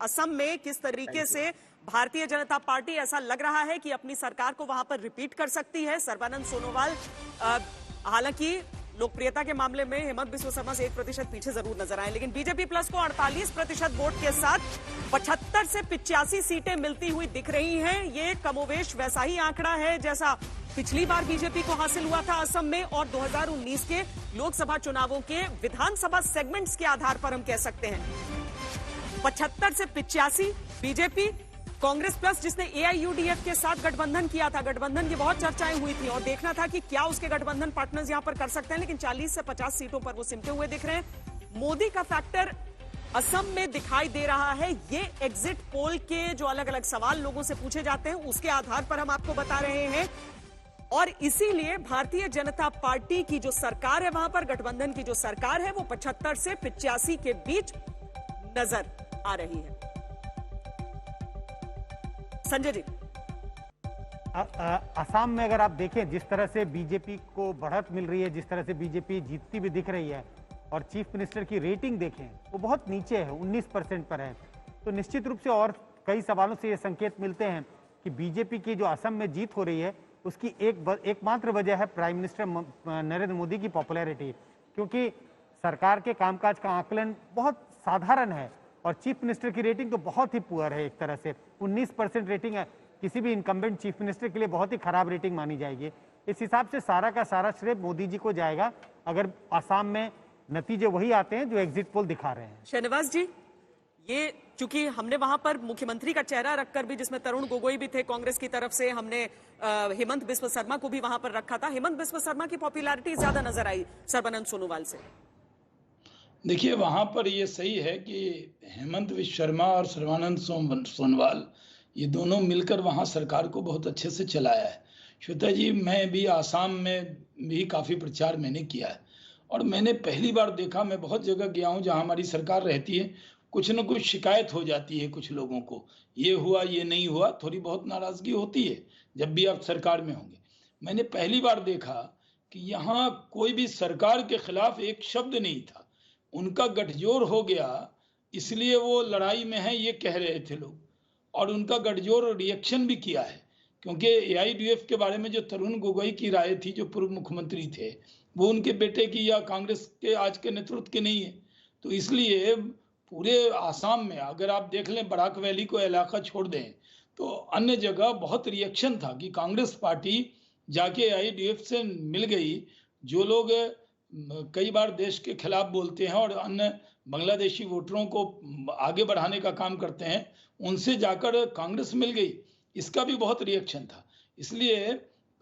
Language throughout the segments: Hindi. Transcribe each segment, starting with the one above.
असम में किस तरीके से भारतीय जनता पार्टी ऐसा लग रहा है कि अपनी सरकार को वहां पर रिपीट कर सकती है। सर्बानंद सोनोवाल हालांकि लोकप्रियता के मामले में हेमंत बिस्वा शर्मा से 1% पीछे जरूर नजर आए, लेकिन बीजेपी प्लस को 48% वोट के साथ 75 से 85 सीटें मिलती हुई दिख रही हैं। ये कमोवेश वैसा ही आंकड़ा है जैसा पिछली बार बीजेपी को हासिल हुआ था असम में, और 2019 के लोकसभा चुनावों के विधानसभा सेगमेंट्स के आधार पर हम कह सकते हैं 75 से 85 बीजेपी। कांग्रेस प्लस जिसने एआईयूडीएफ के साथ गठबंधन किया था, गठबंधन की बहुत चर्चाएं हुई थी और देखना था कि क्या उसके गठबंधन पार्टनर्स यहां पर कर सकते हैं, लेकिन 40 से 50 सीटों पर वो सिमटे हुए दिख रहे हैं। मोदी का फैक्टर असम में दिखाई दे रहा है। ये एग्जिट पोल के जो अलग अलग सवाल लोगों से पूछे जाते हैं उसके आधार पर हम आपको बता रहे हैं, और इसीलिए भारतीय जनता पार्टी की जो सरकार है वहां पर गठबंधन की जो सरकार है वो 75 से 85 के बीच नजर आ रही है। संजय जी, असम में अगर आप देखें जिस तरह से बीजेपी को बढ़त मिल रही है, जिस तरह से बीजेपी जीतती भी दिख रही है, और चीफ मिनिस्टर की रेटिंग देखें वो बहुत नीचे है, 19% पर है, तो निश्चित रूप से और कई सवालों से ये संकेत मिलते हैं कि बीजेपी की जो असम में जीत हो रही है उसकी एकमात्र वजह है प्राइम मिनिस्टर नरेंद्र मोदी की पॉपुलैरिटी, क्योंकि सरकार के कामकाज का आकलन बहुत साधारण है और चीफ मिनिस्टर की रेटिंग तो बहुत ही पुअर है। एक तरह से 19% रेटिंग है, किसी भी इनकम्बेंट चीफ मिनिस्टर के लिए बहुत ही खराब रेटिंग मानी जाएगी। इस हिसाब से सारा का सारा श्रेय मोदी जी को जाएगा अगर असम में नतीजे वही आते हैं जो एग्जिट पोल दिखा रहे हैं। शहनवाज जी, ये चूंकि हमने वहां पर मुख्यमंत्री का चेहरा रखकर भी, जिसमें तरुण गोगोई भी थे कांग्रेस की तरफ से, हमने हेमंत बिस्वा शर्मा को भी वहां पर रखा था। हेमंत बिस्वा शर्मा की पॉपुलैरिटी ज्यादा नजर आई सर्बानंद सोनोवाल से। देखिए, वहां पर ये सही है कि हेमंत बिस्वा शर्मा और सर्बानंद सोनोवाल ये दोनों मिलकर वहां सरकार को बहुत अच्छे से चलाया है। श्वेता जी, मैं भी आसाम में भी काफ़ी प्रचार मैंने किया है और मैंने पहली बार देखा, मैं बहुत जगह गया हूं जहां हमारी सरकार रहती है, कुछ न कुछ शिकायत हो जाती है कुछ लोगों को, ये हुआ ये नहीं हुआ, थोड़ी बहुत नाराजगी होती है जब भी आप सरकार में होंगे। मैंने पहली बार देखा कि यहाँ कोई भी सरकार के खिलाफ एक शब्द नहीं था। उनका गठजोड़ हो गया इसलिए वो लड़ाई में है ये कह रहे थे लोग, और उनका गठजोड़ रिएक्शन भी किया है, क्योंकि एआईयूडीएफ के बारे में जो तरुण गोगोई की राय थी, जो पूर्व मुख्यमंत्री थे, वो उनके बेटे की या कांग्रेस के आज के नेतृत्व के नहीं है। तो इसलिए पूरे आसाम में अगर आप देख लें, बराक वैली को इलाका छोड़ दें तो अन्य जगह बहुत रिएक्शन था कि कांग्रेस पार्टी जाके एआईयूडीएफ से मिल गई। जो लोग कई बार देश के खिलाफ बोलते हैं और अन्य बांग्लादेशी वोटरों को आगे बढ़ाने का काम करते हैं, उनसे जाकर कांग्रेस मिल गई, इसका भी बहुत रिएक्शन था। इसलिए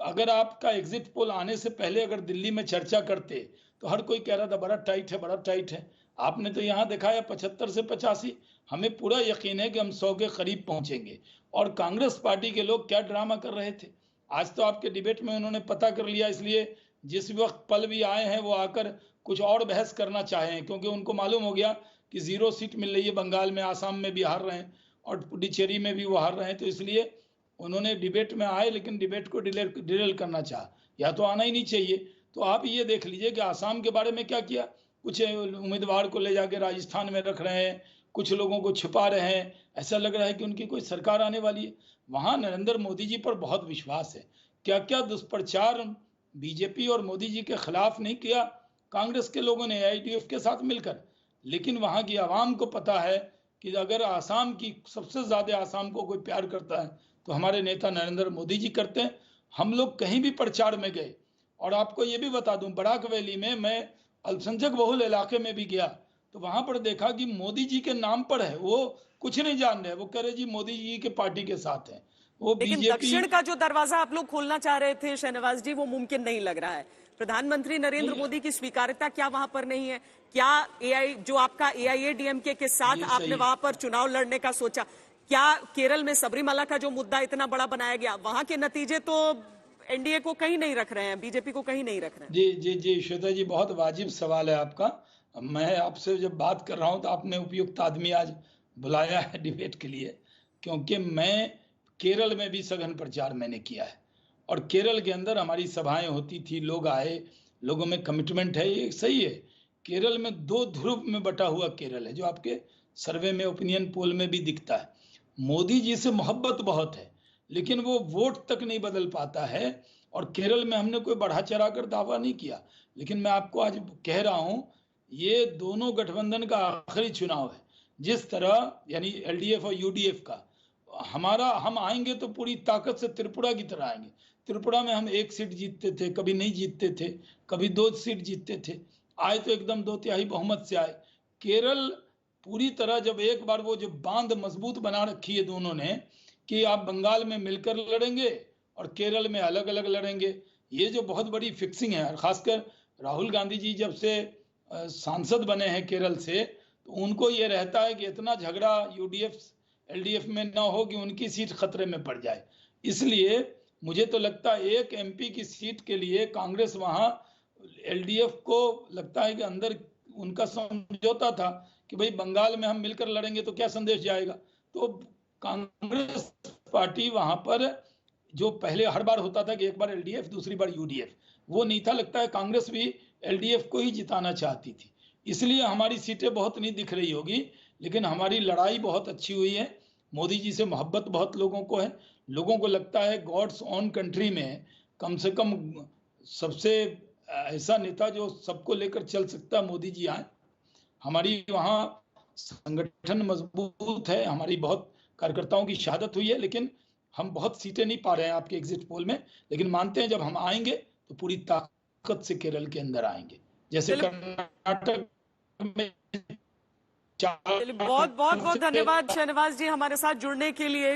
अगर आपका एग्जिट पोल आने से पहले अगर दिल्ली में चर्चा करते तो हर कोई कह रहा था बड़ा टाइट है, बड़ा टाइट है। आपने तो यहाँ दिखाया 75 से 85, हमें पूरा यकीन है कि हम 100 के करीब पहुंचेंगे। और कांग्रेस पार्टी के लोग क्या ड्रामा कर रहे थे, आज तो आपके डिबेट में उन्होंने पता कर लिया, इसलिए जिस वक्त पल भी आए हैं वो आकर कुछ और बहस करना चाहे हैं, क्योंकि उनको मालूम हो गया कि 0 सीट मिल रही है बंगाल में, आसाम में भी हार रहे हैं और पुडुचेरी में भी वो हार रहे हैं। तो इसलिए उन्होंने डिबेट में आए, लेकिन डिबेट को डिरेल करना चाहा, या तो आना ही नहीं चाहिए। तो आप ये देख लीजिए कि आसाम के बारे में क्या किया, कुछ उम्मीदवार को ले जाके राजस्थान में रख रहे हैं, कुछ लोगों को छुपा रहे हैं, ऐसा लग रहा है कि उनकी कोई सरकार आने वाली है। वहां नरेंद्र मोदी जी पर बहुत विश्वास है। क्या क्या दुष्प्रचार बीजेपी और मोदी जी के खिलाफ नहीं किया कांग्रेस के लोगों ने एआईयूडीएफ के साथ मिलकर, लेकिन वहां की आवाम को पता है कि अगर आसाम की सबसे ज्यादा आसाम को कोई प्यार करता है तो हमारे नेता नरेंद्र मोदी जी करते हैं। हम लोग कहीं भी प्रचार में गए, और आपको ये भी बता दूं, बराक वैली में मैं अल्पसंख्यक बहुल इलाके में भी गया तो वहां पर देखा कि मोदी जी के नाम पर है, वो कुछ नहीं जान रहे, वो कह रहे जी मोदी जी के पार्टी के साथ हैं। वो लेकिन दक्षिण का जो दरवाजा आप लोग खोलना चाह रहे थे शहनवाज जी, वो मुमकिन नहीं लग रहा है। प्रधानमंत्री नरेंद्र मोदी की स्वीकार्यता क्या वहां पर नहीं है? क्या जो आपका एआईएडीएमके के साथ आपने वहां पर चुनाव लड़ने का सोचा, क्या केरल में सबरीमाला का जो मुद्दा इतना बड़ा बनाया गया, वहां के नतीजे तो एनडीए को कहीं नहीं रख रहे हैं, बीजेपी को कहीं नहीं रख रहे हैं? जी जी जी श्वेता जी, बहुत वाजिब सवाल है आपका। मैं आपसे जब बात कर रहा हूं तो आपने उपयुक्त आदमी आज बुलाया है डिबेट के लिए, क्योंकि मैं केरल में भी सघन प्रचार मैंने किया है और केरल के अंदर हमारी सभाएं होती थी, लोग आए, लोगों में कमिटमेंट है, ये सही है। केरल में 2 ध्रुव में बटा हुआ केरल है, जो आपके सर्वे में, ओपिनियन पोल में भी दिखता है। मोदी जी से मोहब्बत बहुत है, लेकिन वो वोट तक नहीं बदल पाता है। और केरल में हमने कोई बढ़ा चढ़ा कर दावा नहीं किया, लेकिन मैं आपको आज कह रहा हूं, ये दोनों गठबंधन का आखिरी चुनाव है। जिस तरह यानी एलडीएफ और यूडीएफ का, हम आएंगे तो पूरी ताकत से त्रिपुरा की तरह आएंगे। त्रिपुरा में हम 1 सीट जीतते थे, कभी नहीं जीतते थे, कभी 2 सीट जीतते थे, आए तो एकदम 2/3 बहुमत से आए। केरल पूरी तरह, जब एक बार वो जो बांध मजबूत बना रखी है दोनों ने कि आप बंगाल में मिलकर लड़ेंगे और केरल में अलग अलग लड़ेंगे, ये जो बहुत बड़ी फिक्सिंग है। और खासकर राहुल गांधी जी जब से सांसद बने हैं केरल से, तो उनको ये रहता है कि इतना झगड़ा यूडीएफ एलडीएफ में ना हो कि उनकी सीट खतरे में पड़ जाए। इसलिए मुझे तो लगता है एक एमपी की सीट के लिए कांग्रेस वहां एलडीएफ को लगता है कि अंदर उनका समझौता था कि भाई बंगाल में हम मिलकर लड़ेंगे तो क्या संदेश जाएगा। तो कांग्रेस पार्टी वहां पर, जो पहले हर बार होता था कि एक बार एलडीएफ दूसरी बार यूडीएफ, वो नहीं था। लगता है कांग्रेस भी एलडीएफ को ही जिताना चाहती थी। इसलिए हमारी सीटें बहुत नहीं दिख रही होगी, लेकिन हमारी लड़ाई बहुत अच्छी हुई है। मोदी जी से मोहब्बत बहुत लोगों को है। लोगों को लगता है गॉड्स ओन कंट्री में कम से कम सबसे ऐसा नेता जो सबको लेकर चल सकता है, मोदी जी आए। हमारी वहाँ संगठन मजबूत है, हमारी बहुत कार्यकर्ताओं की शहादत हुई है, लेकिन हम बहुत सीटें नहीं पा रहे हैं आपके एग्जिट पोल में। लेकिन मानते हैं जब हम आएंगे तो पूरी ताकत से केरल के अंदर आएंगे। जैसे कर्नाटक में बहुत बहुत बहुत धन्यवाद शहनवाज जी हमारे साथ जुड़ने के लिए।